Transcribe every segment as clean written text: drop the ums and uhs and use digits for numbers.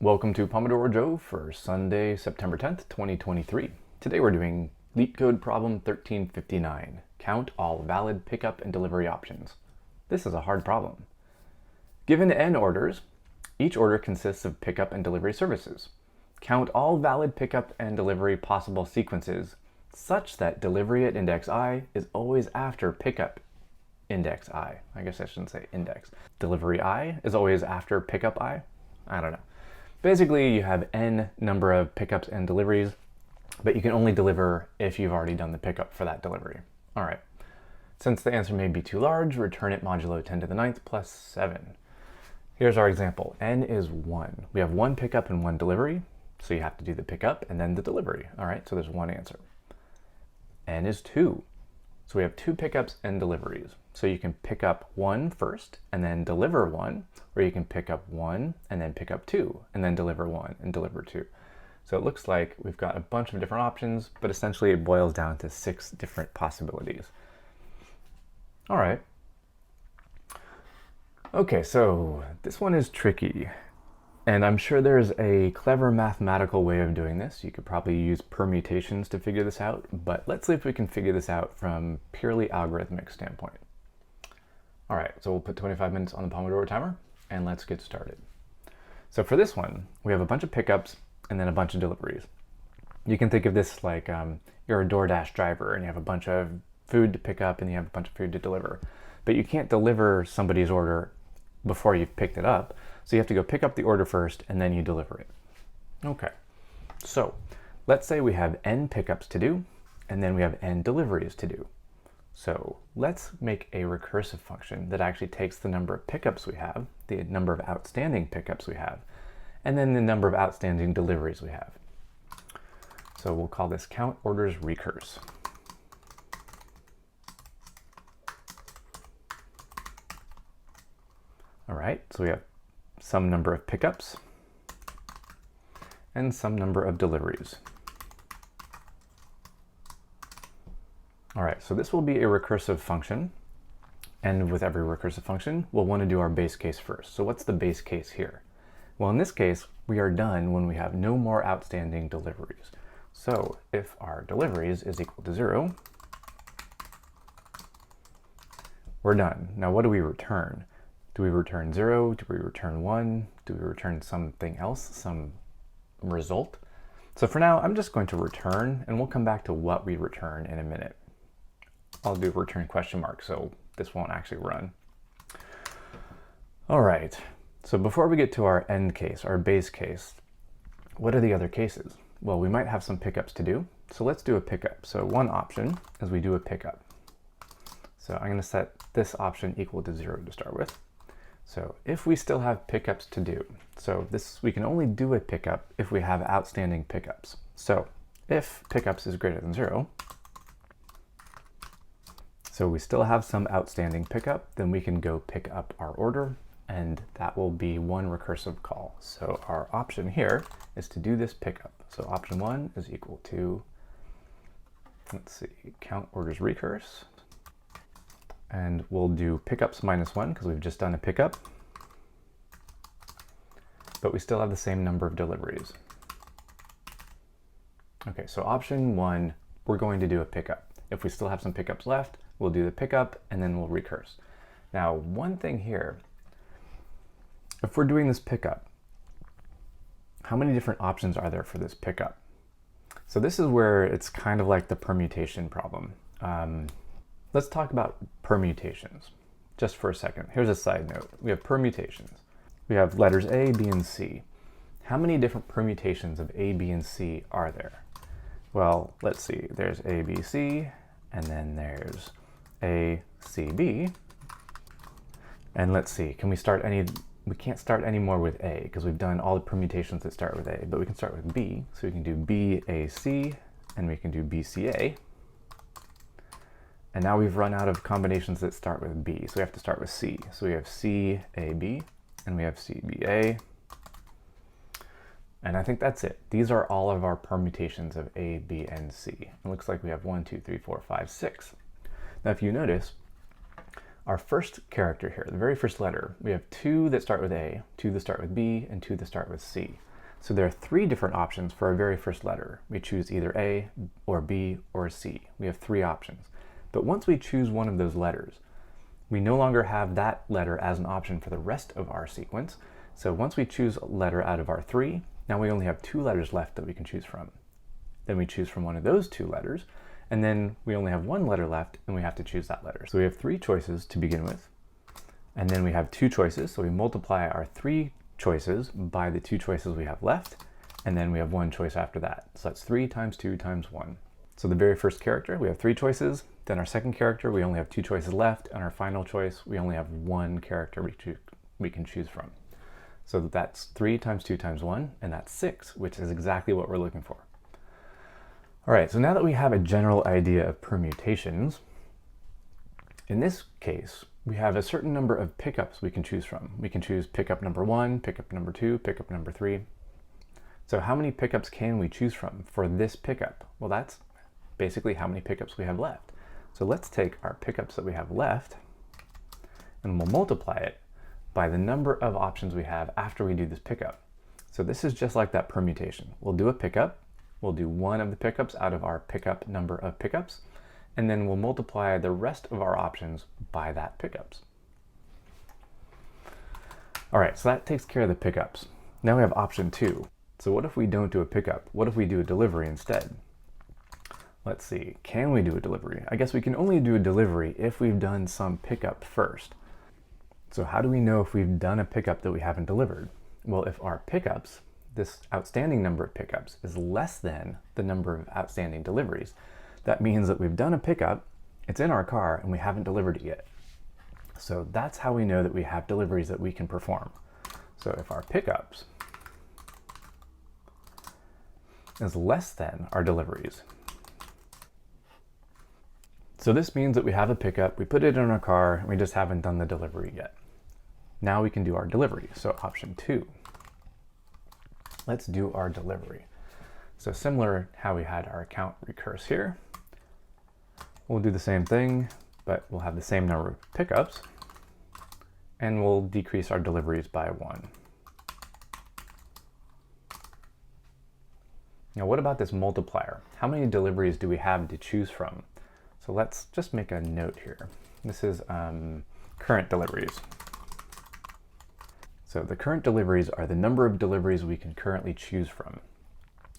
Welcome to Pomodoro Joe for Sunday, September 10th, 2023. Today we're doing LeetCode problem 1359. Count all valid pickup and delivery options. This is a hard problem. Given n orders, each order consists of pickup and delivery services. Count all valid pickup and delivery possible sequences such that delivery at index I is always after pickup index I. I guess I shouldn't say index. Delivery I is always after pickup I. I don't know. Basically, you have n number of pickups and deliveries, but you can only deliver if you've already done the pickup for that delivery. All right. Since the answer may be too large, return it modulo 10 to the 9th plus 7. Here's our example. N is 1. We have one pickup and one delivery, so you have to do the pickup and then the delivery. All right, so there's one answer. N is 2. So we have two pickups and deliveries. So you can pick up one first and then deliver one, or you can pick up one and then pick up two and then deliver one and deliver two. So it looks like we've got a bunch of different options, but essentially it boils down to 6 different possibilities. All right. Okay, so this one is tricky. And I'm sure there's a clever mathematical way of doing this. You could probably use permutations to figure this out, but let's see if we can figure this out from purely algorithmic standpoint. All right, so we'll put 25 minutes on the Pomodoro timer and let's get started. So for this one, we have a bunch of pickups and then a bunch of deliveries. You can think of this like you're a DoorDash driver and you have a bunch of food to pick up and you have a bunch of food to deliver, but you can't deliver somebody's order before you've picked it up. So you have to go pick up the order first and then you deliver it. Okay, so let's say we have n pickups to do and then we have n deliveries to do. So let's make a recursive function that actually takes the number of pickups we have, the number of outstanding pickups we have, and then the number of outstanding deliveries we have. So we'll call this count orders recurse. All right, so we have some number of pickups and some number of deliveries. All right, so this will be a recursive function. And with every recursive function, we'll want to do our base case first. So what's the base case here? Well, in this case, we are done when we have no more outstanding deliveries. So if our deliveries is equal to 0, we're done. Now, what do we return? Do we return 0? Do we return 1? Do we return something else, some result? So for now, I'm just going to return, and we'll come back to what we return in a minute. I'll do return question mark, so this won't actually run. All right, so before we get to our end case, our base case, what are the other cases? Well, we might have some pickups to do, so let's do a pickup. So one option is we do a pickup. So I'm going to set this option equal to 0 to start with. So if we still have pickups to do, so this we can only do a pickup if we have outstanding pickups. So if pickups is greater than 0, so we still have some outstanding pickup, then we can go pick up our order, and that will be one recursive call. So our option here is to do this pickup. So option 1 is equal to, let's see, count orders recurse. And we'll do pickups minus 1 because we've just done a pickup. But we still have the same number of deliveries. Okay, so option 1, we're going to do a pickup. If we still have some pickups left, we'll do the pickup and then we'll recurse. Now, one thing here, if we're doing this pickup, how many different options are there for this pickup? So this is where it's kind of like the permutation problem. Let's talk about permutations just for a second. Here's a side note. We have permutations. We have letters A, B, and C. How many different permutations of A, B, and C are there? Well, let's see. There's A, B, C, and then there's A, C, B. And let's see, can we start any, we can't start any more with A because we've done all the permutations that start with A, but we can start with B. So we can do B, A, C, and we can do B, C, A. And now we've run out of combinations that start with B, so we have to start with C. So we have C, A, B, and we have C, B, A. And I think that's it. These are all of our permutations of A, B, and C. It looks like we have 1, 2, 3, 4, 5, 6. Now if you notice, our first character here, the very first letter, we have 2 that start with A, 2 that start with B, and 2 that start with C. So there are 3 different options for our very first letter. We choose either A or B or C. We have 3 options. But once we choose one of those letters, we no longer have that letter as an option for the rest of our sequence. So once we choose a letter out of our 3, now we only have 2 letters left that we can choose from. Then we choose from one of those 2 letters, and then we only have 1 letter left, and we have to choose that letter. So we have 3 choices to begin with, and then we have 2 choices, so we multiply our 3 choices by the 2 choices we have left, and then we have 1 choice after that. So that's 3 times 2 times 1. So the very first character, we have 3 choices, then our second character, we only have 2 choices left, and our final choice, we only have 1 character we can choose from. So that's 3 times 2 times 1, and that's 6, which is exactly what we're looking for. All right, so now that we have a general idea of permutations, in this case, we have a certain number of pickups we can choose from. We can choose pickup number 1, pickup number 2, pickup number 3. So how many pickups can we choose from for this pickup? Well, that's basically how many pickups we have left. So let's take our pickups that we have left, and we'll multiply it by the number of options we have after we do this pickup. So this is just like that permutation. We'll do a pickup, we'll do one of the pickups out of our pickup number of pickups, and then we'll multiply the rest of our options by that pickups. All right, so that takes care of the pickups. Now we have option 2. So what if we don't do a pickup? What if we do a delivery instead? Let's see, can we do a delivery? I guess we can only do a delivery if we've done some pickup first. So how do we know if we've done a pickup that we haven't delivered? Well, if our pickups, this outstanding number of pickups, is less than the number of outstanding deliveries, that means that we've done a pickup, it's in our car, and we haven't delivered it yet. So that's how we know that we have deliveries that we can perform. So if our pickups is less than our deliveries, so this means that we have a pickup, we put it in our car, and we just haven't done the delivery yet. Now we can do our delivery. So option 2, let's do our delivery. So similar how we had our count recurse here, we'll do the same thing, but we'll have the same number of pickups, and we'll decrease our deliveries by 1. Now what about this multiplier? How many deliveries do we have to choose from? So let's just make a note here. This is current deliveries. So the current deliveries are the number of deliveries we can currently choose from.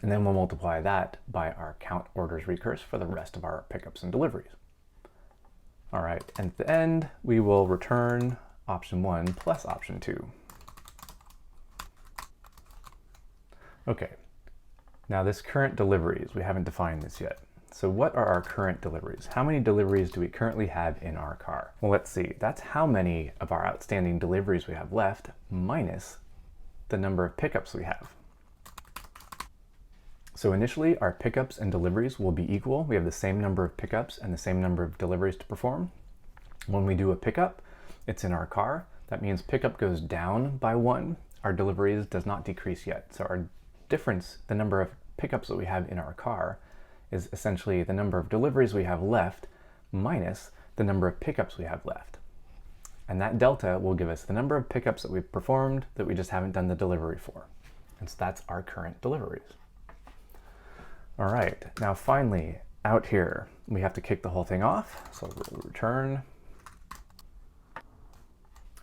And then we'll multiply that by our count orders recurse for the rest of our pickups and deliveries. All right, and at the end, we will return option 1 plus option 2. Okay, now this current deliveries, we haven't defined this yet. So what are our current deliveries? How many deliveries do we currently have in our car? Well, let's see. That's how many of our outstanding deliveries we have left minus the number of pickups we have. So initially, our pickups and deliveries will be equal. We have the same number of pickups and the same number of deliveries to perform. When we do a pickup, it's in our car. That means pickup goes down by 1. Our deliveries does not decrease yet. So our difference, the number of pickups that we have in our car, is essentially the number of deliveries we have left minus the number of pickups we have left. And that delta will give us the number of pickups that we've performed that we just haven't done the delivery for. And so that's our current deliveries. All right, now finally, out here, we have to kick the whole thing off. So we'll return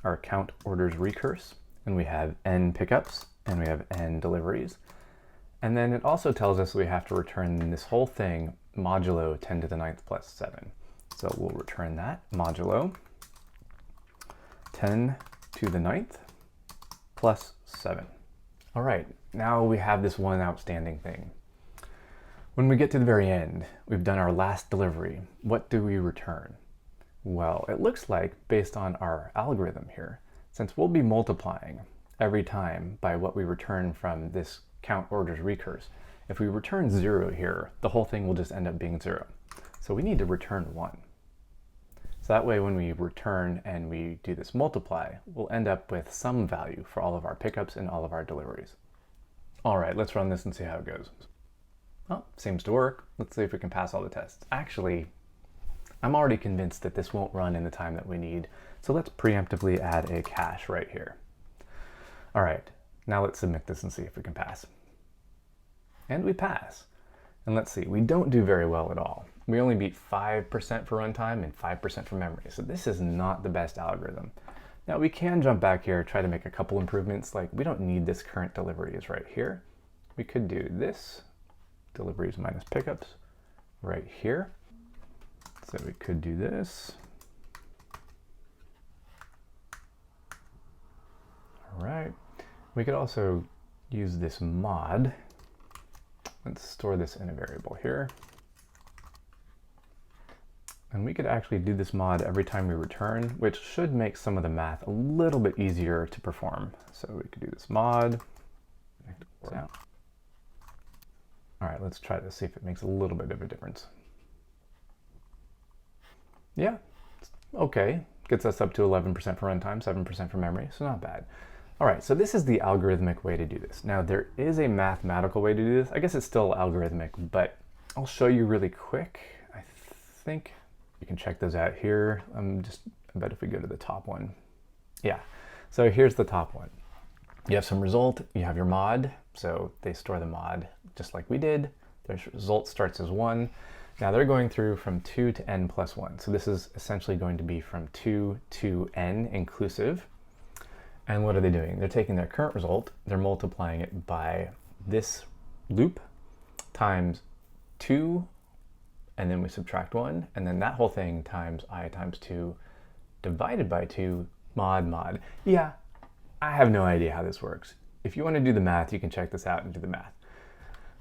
our count orders recurse, and we have n pickups, and we have n deliveries. And then it also tells us we have to return this whole thing modulo 10 to the 9th plus 7. So we'll return that modulo 10 to the 9th plus 7. All right, now we have this one outstanding thing. When we get to the very end, we've done our last delivery. What do we return? Well, it looks like, based on our algorithm here, since we'll be multiplying every time by what we return from this count orders recurse, if we return 0 here, the whole thing will just end up being 0. So we need to return 1. So that way when we return and we do this multiply, we'll end up with some value for all of our pickups and all of our deliveries. All right, let's run this and see how it goes. Well, seems to work. Let's see if we can pass all the tests. Actually, I'm already convinced that this won't run in the time that we need, so let's preemptively add a cache right here. All right, now let's submit this and see if we can pass. And we pass. And let's see, we don't do very well at all. We only beat 5% for runtime and 5% for memory, so this is not the best algorithm. Now we can jump back here, try to make a couple improvements, like we don't need this current deliveries right here. We could do this, deliveries minus pickups, right here. So we could do this. All right. We could also use this mod. Let's store this in a variable here. And we could actually do this mod every time we return, which should make some of the math a little bit easier to perform. So we could do this mod. All right, let's try to see if it makes a little bit of a difference. Yeah, okay. Gets us up to 11% for runtime, 7% for memory, so not bad. All right, so this is the algorithmic way to do this. Now there is a mathematical way to do this. I guess it's still algorithmic, but I'll show you really quick. I think you can check those out here. I bet if we go to the top one. Yeah, so here's the top one. You have some result, you have your mod, so they store the mod just like we did. Their result starts as 1. Now they're going through from 2 to n plus 1. So this is essentially going to be from 2 to n inclusive. And what are they doing? They're taking their current result, they're multiplying it by this loop times 2, and then we subtract 1, and then that whole thing times I times 2 divided by 2 mod. Yeah, I have no idea how this works. If you want to do the math, you can check this out and do the math.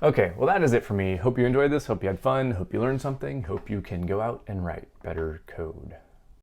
Okay, well that is it for me. Hope you enjoyed this, hope you had fun, hope you learned something, hope you can go out and write better code.